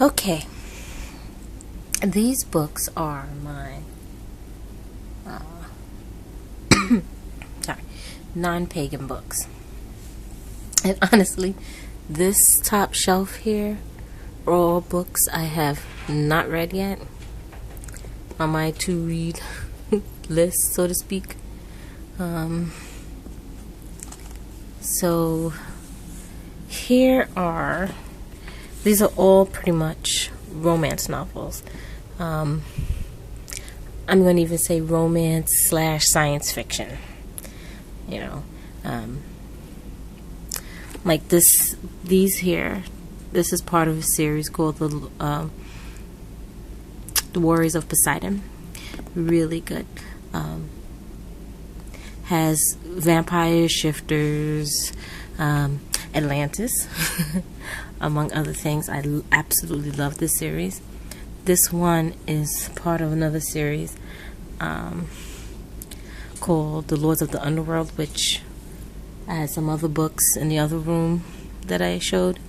Okay, these books are my sorry, non-pagan books. And honestly, this top shelf here are all books I have not read yet on my to-read list, so to speak. So these are all pretty much romance novels. I'm going to even say romance / science fiction. You know, like these here. This is part of a series called the Warriors of Poseidon. Really good. Has vampires, shifters, Atlantis, among other things. I absolutely love this series. This one is part of another series called The Lords of the Underworld, which I had some other books in the other room that I showed.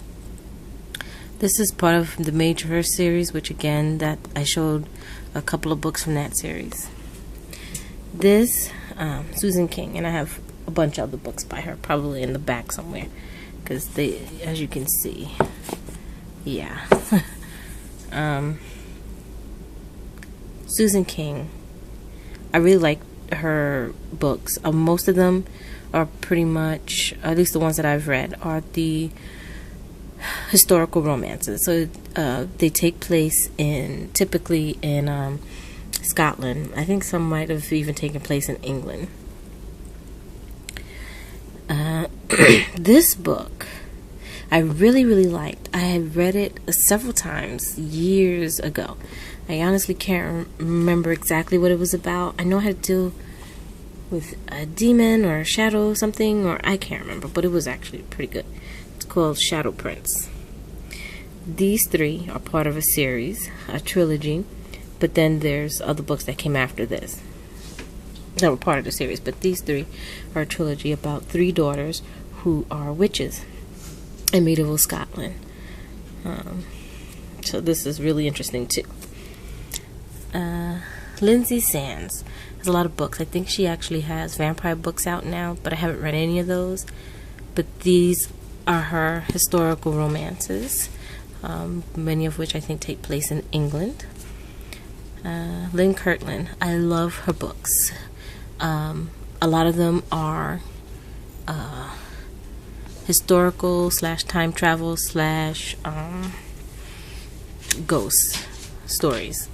This is part of the Mageverse series, which again, that I showed a couple of books from that series. This, Susan King, and I have a bunch of other books by her, probably in the back somewhere, because they, as you can see, yeah. Susan King, I really like her books. Most of them are pretty much, at least the ones that I've read, are the historical romances. So they take place typically in Scotland. I think some might have even taken place in England. This book I really liked. I had read it several times years ago. I honestly can't remember exactly what it was about. I know how to deal with a demon or a shadow or something, or I can't remember, but it was actually pretty good. It's called Shadow Prince. These three are part of a series, a trilogy, but then there's other books that came after this that were part of the series. But these three are a trilogy about three daughters who are witches in medieval Scotland. So this is really interesting too. Lynsay Sands has a lot of books. I think she actually has vampire books out now, but I haven't read any of those. But these are her historical romances, many of which I think take place in England. Lynn Kirtland, I love her books. A lot of them are historical / time travel / ghost stories.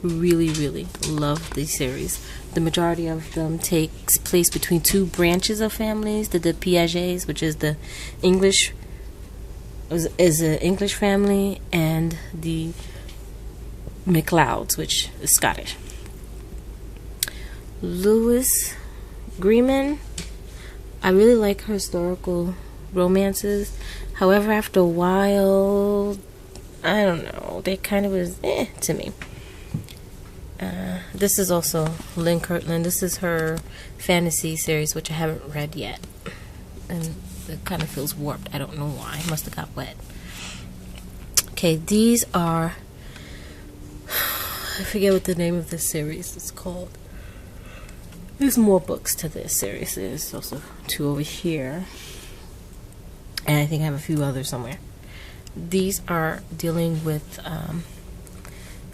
Really love these series. The majority of them takes place between two branches of families: the Piagets, which is the English family, and the MacLeods, which is Scottish. Louise Greenman, I really like her historical romances. However, after a while, I don't know, they kind of was to me. This is also Lynn Kirtland. This is her fantasy series, which I haven't read yet, and it kind of feels warped. I don't know why. It must have got wet. Okay, these are, I forget what the name of this series is called. There's more books to this series. There's also two over here, and I think I have a few others somewhere. These are dealing with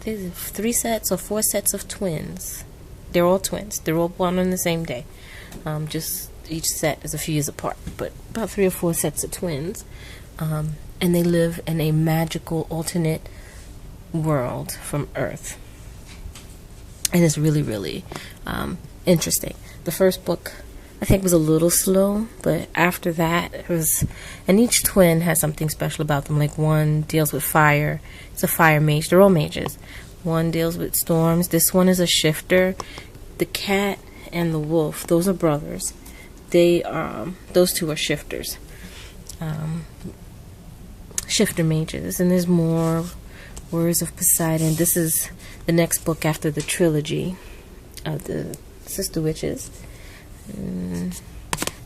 there's 3 sets or 4 sets of twins. They're all twins. They're all born on the same day. Just each set is a few years apart, but about 3 or 4 sets of twins. And they live in a magical alternate world from Earth. And it's really interesting. The first book, I think, was a little slow, but after that, it was, and each twin has something special about them. Like one deals with fire. It's a fire mage. They're all mages. One deals with storms. This one is a shifter. The cat and the wolf, those are brothers. They those two are shifters. Shifter mages. And there's more. Warriors of Poseidon. This is the next book after the trilogy of the Sister Witches.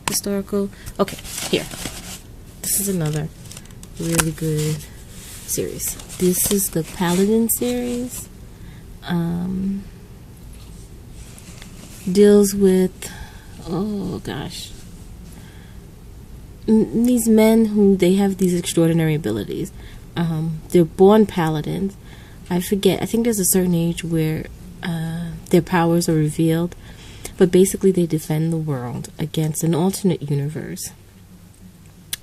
Historical. Okay, here. This is another really good series. This is the Paladin series. Deals with, oh gosh, these men who they have these extraordinary abilities. They're born paladins. I forget. I think there's a certain age where their powers are revealed, but basically they defend the world against an alternate universe.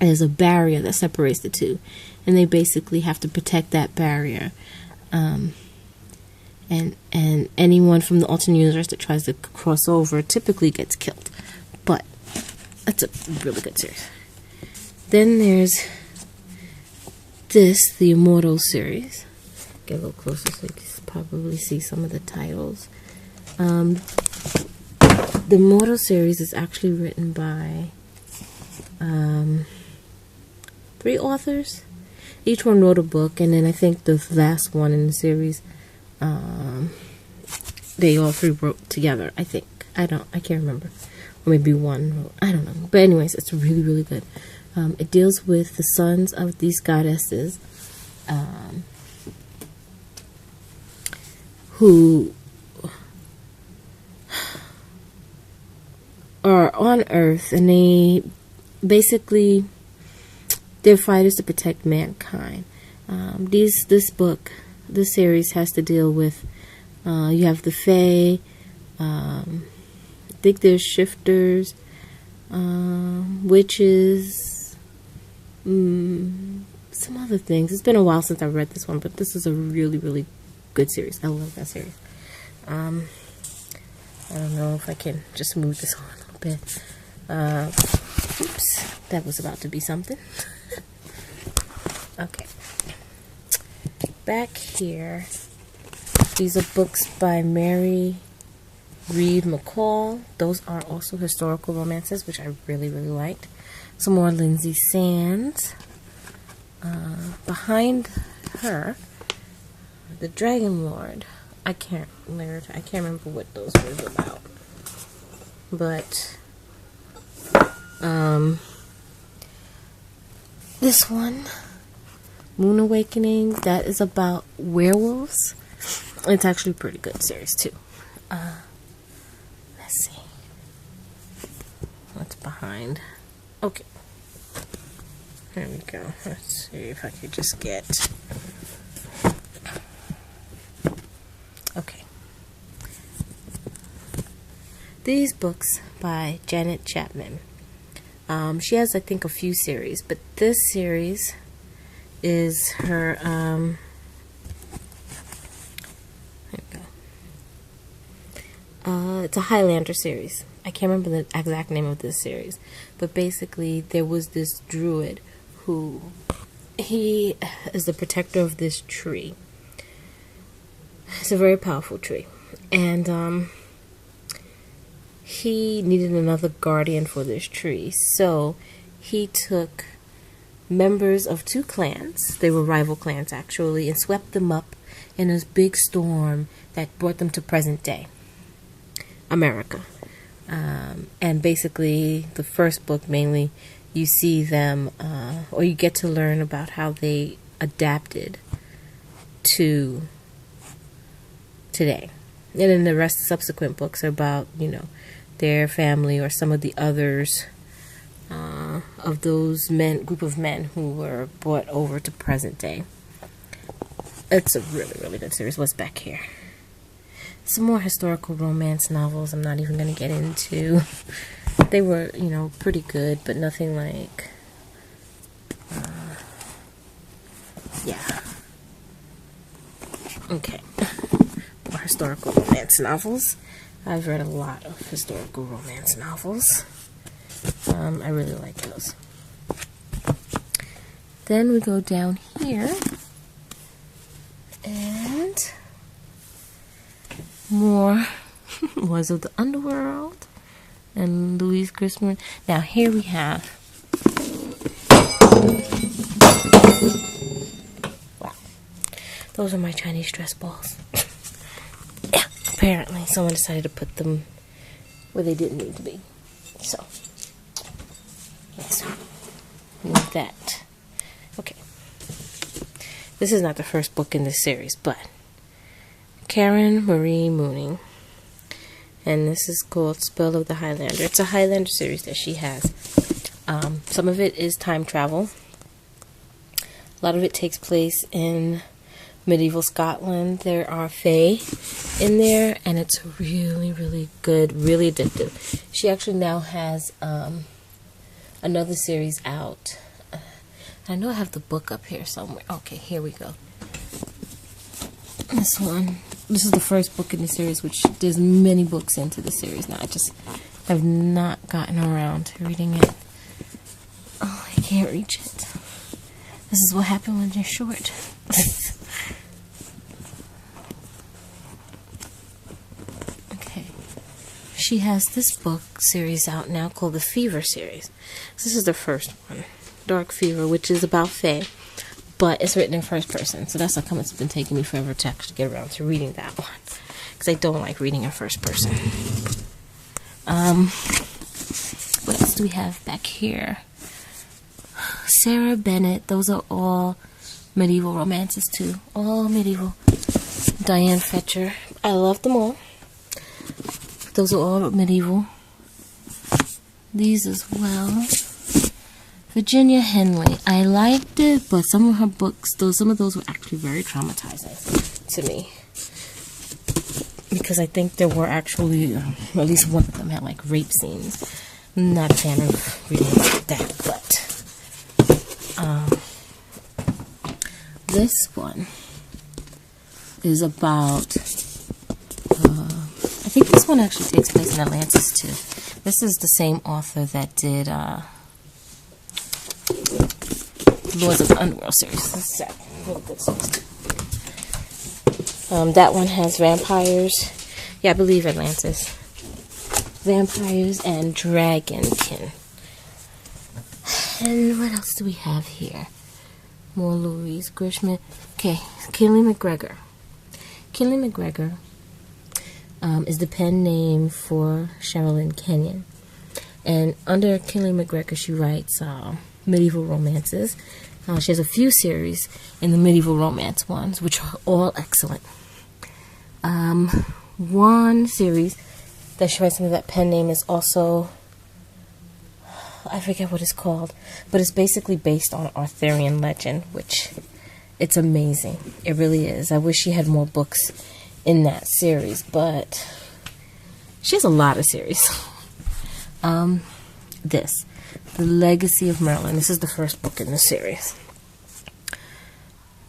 There's a barrier that separates the two, and they basically have to protect that barrier. And anyone from the alternate universe that tries to cross over typically gets killed. But that's a really good series. Then there's this, the Immortal series. Get a little closer so you can probably see some of the titles. The Immortal series is actually written by 3 authors. Each one wrote a book, and then I think the last one in the series, they all 3 wrote together. I think I can't remember, or maybe one wrote, I don't know. But anyways, it's really, really good. It deals with the sons of these goddesses, who are on Earth, and they basically, they're fighters to protect mankind. This series has to deal with, you have the Fae, I think there's shifters, witches, some other things. It's been a while since I read this one, but this is a really, really good series. I love that series. I don't know if I can just move this on a little bit. Oops, that was about to be something. Okay. Back here, these are books by Mary Read McCall. Those are also historical romances, which I really, really liked. Some more Lindsay Sands. Behind her, The Dragon Lord. I can't remember what those were about. But this one, Moon Awakening, that is about werewolves. It's actually a pretty good series too. Let's see what's behind. Okay, here we go. Let's see if I could just get. Okay, these books by Janet Chapman. She has, I think, a few series, but this series is her, there we go. It's a Highlander series. I can't remember the exact name of this series, but basically there was this druid who, he is the protector of this tree. It's a very powerful tree, and he needed another guardian for this tree, so he took members of 2 clans, they were rival clans actually, and swept them up in a big storm that brought them to present day America. And basically the first book mainly, you see them, or you get to learn about how they adapted to today. And then the rest of the subsequent books are about, their family or some of the others of those group of men who were brought over to present day. It's a really, really good series. What's back here? Some more historical romance novels I'm not even going to get into. They were, pretty good, but nothing like, yeah. Okay. More historical romance novels. I've read a lot of historical romance novels. I really like those. Then we go down here, and more Was of the Underworld and Louise Grisman. Now here we have, wow, those are my Chinese stress balls. Yeah, apparently someone decided to put them where they didn't need to be. So let's move that. Okay. This is not the first book in this series, but Karen Marie Mooning. And this is called Spell of the Highlander. It's a Highlander series that she has. Some of it is time travel. A lot of it takes place in medieval Scotland. There are fae in there, and it's really, really good, really addictive. She actually now has another series out. I know I have the book up here somewhere. Okay, here we go. This one. This is the first book in the series, which there's many books into the series now. I just have not gotten around to reading it. Oh, I can't reach it. This is what happened when you're short. Okay. She has this book series out now called the Fever series. This is the first one. Dark Fever, which is about fae, but it's written in first person, so that's how come it's been taking me forever to actually get around to reading that one, because I don't like reading in first person. What else do we have back here? Sarah Bennett. Those are all medieval romances too, all medieval. Diane Fletcher. I love them all. Those are all medieval. These as well. Virginia Henley. I liked it, but some of her books, some of those were actually very traumatizing to me. Because I think there were actually, at least one of them had like rape scenes. I'm not a fan of reading like that, but this one is about, I think this one actually takes place in Atlantis too. This is the same author that did Lords of the Underworld series. This is a really good series. That one has vampires. Yeah, I believe Atlantis. Vampires and dragonkin. And what else do we have here? More Louise Grisham. Okay, Kinley McGregor. Kinley McGregor is the pen name for Sherilyn Kenyon. And under Kinley McGregor, she writes medieval romances. She has a few series in the medieval romance ones, which are all excellent. One series that she writes under that pen name is also, I forget what it's called, but it's basically based on Arthurian legend, which it's amazing. It really is. I wish she had more books in that series, but she has a lot of series. This, The Legacy of Merlin. This is the first book in the series.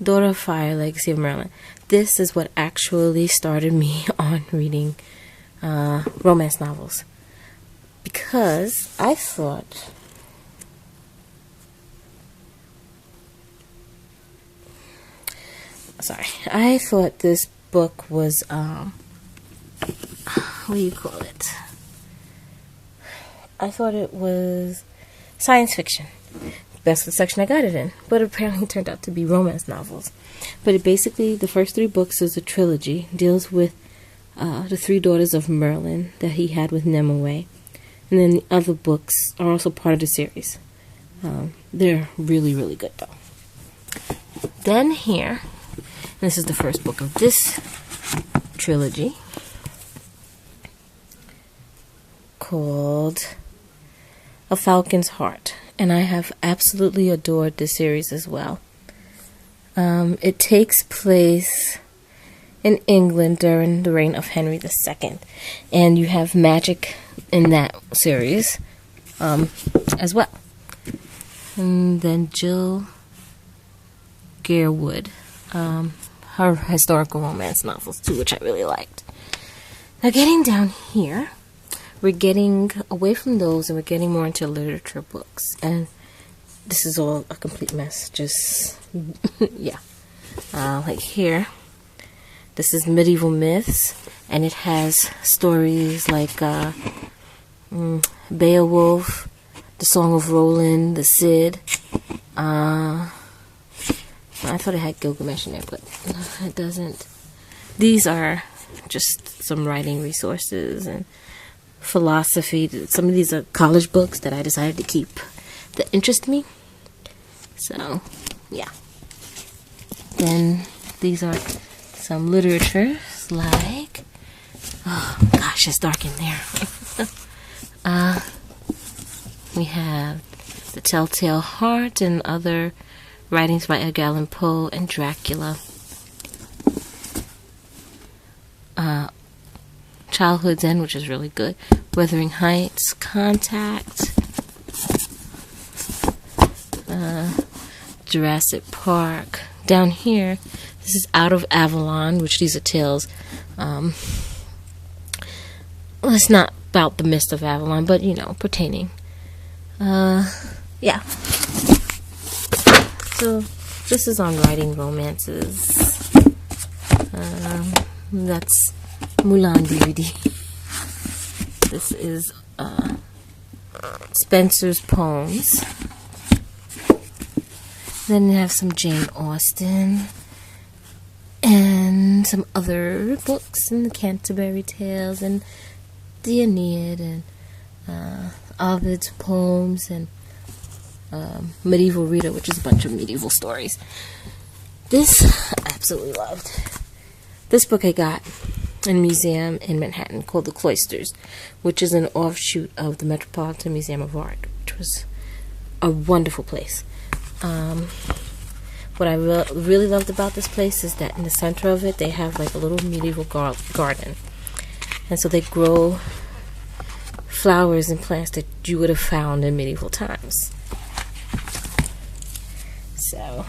Daughter of Fire, Legacy of Merlin. This is what actually started me on reading romance novels. Because I thought, this book was, what do you call it? I thought it was science fiction. That's the section I got it in. But apparently it turned out to be romance novels. But it basically, the first 3 books is a trilogy. Deals with the 3 daughters of Merlin that he had with Nimue. And then the other books are also part of the series. They're really, really good though. Then here, this is the first book of this trilogy, called A Falcon's Heart, and I have absolutely adored this series as well. It takes place in England during the reign of Henry II, and you have magic in that series as well. And then Jill Garewood, her historical romance novels too, which I really liked. Now getting down here, we're getting away from those and we're getting more into literature books. And this is all a complete mess. Just, yeah. Like here, this is Medieval Myths. And it has stories like Beowulf, The Song of Roland, The Cid. I thought it had Gilgamesh in there, but it doesn't. These are just some writing resources and philosophy. Some of these are college books that I decided to keep that interest me. So, yeah. Then these are some literatures like, oh gosh, it's dark in there. We have The Telltale Heart and other writings by Edgar Allan Poe and Dracula. Childhood's End, which is really good. Wuthering Heights, Contact, Jurassic Park. Down here, this is Out of Avalon, which these are tales. Well, it's not about the mist of Avalon, but pertaining. Yeah. So this is on writing romances. That's Mulan DVD. This is Spencer's Poems. Then you have some Jane Austen and some other books, and the Canterbury Tales and the Aeneid and Ovid's poems and Medieval Reader, which is a bunch of medieval stories. This I absolutely loved. This book I got in a museum in Manhattan called The Cloisters, which is an offshoot of the Metropolitan Museum of Art, which was a wonderful place. What I really loved about this place is that in the center of it they have like a little medieval garden, and so they grow flowers and plants that you would have found in medieval times. So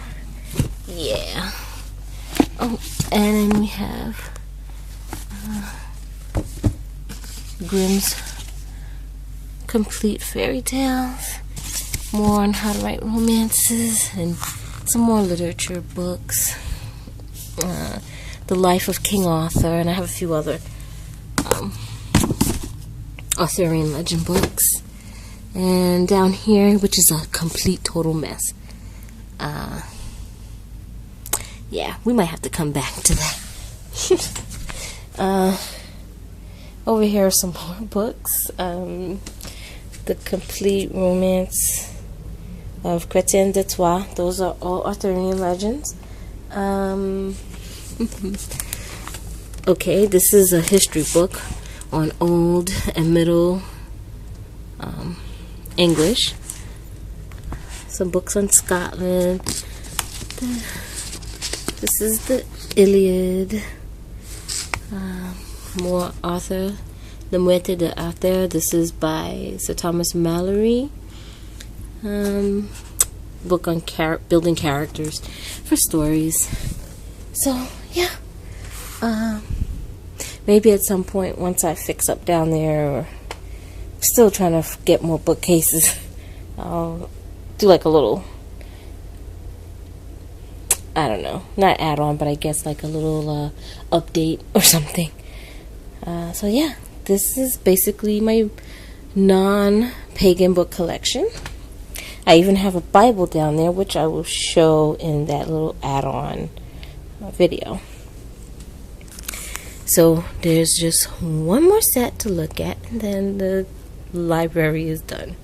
yeah. Oh, and then we have Grimm's Complete Fairy Tales, more on how to write romances, and some more literature books. The Life of King Arthur, and I have a few other Arthurian legend books. And down here, which is a complete total mess. Yeah, we might have to come back to that. Over here are some more books. The Complete Romance of Chrétien de Troyes. Those are all Arthurian legends. Okay, this is a history book on Old and Middle English. Some books on Scotland. This is the Iliad. More Arthur, La Muerte de Arthur. This is by Sir Thomas Malory. Book on building characters for stories. So yeah, maybe at some point once I fix up down there, or still trying to get more bookcases, I'll do like a little, I don't know, not add-on, but I guess like a little update or something. So yeah, this is basically my non-pagan book collection. I even have a Bible down there, which I will show in that little add-on video. So there's just one more set to look at, and then the library is done.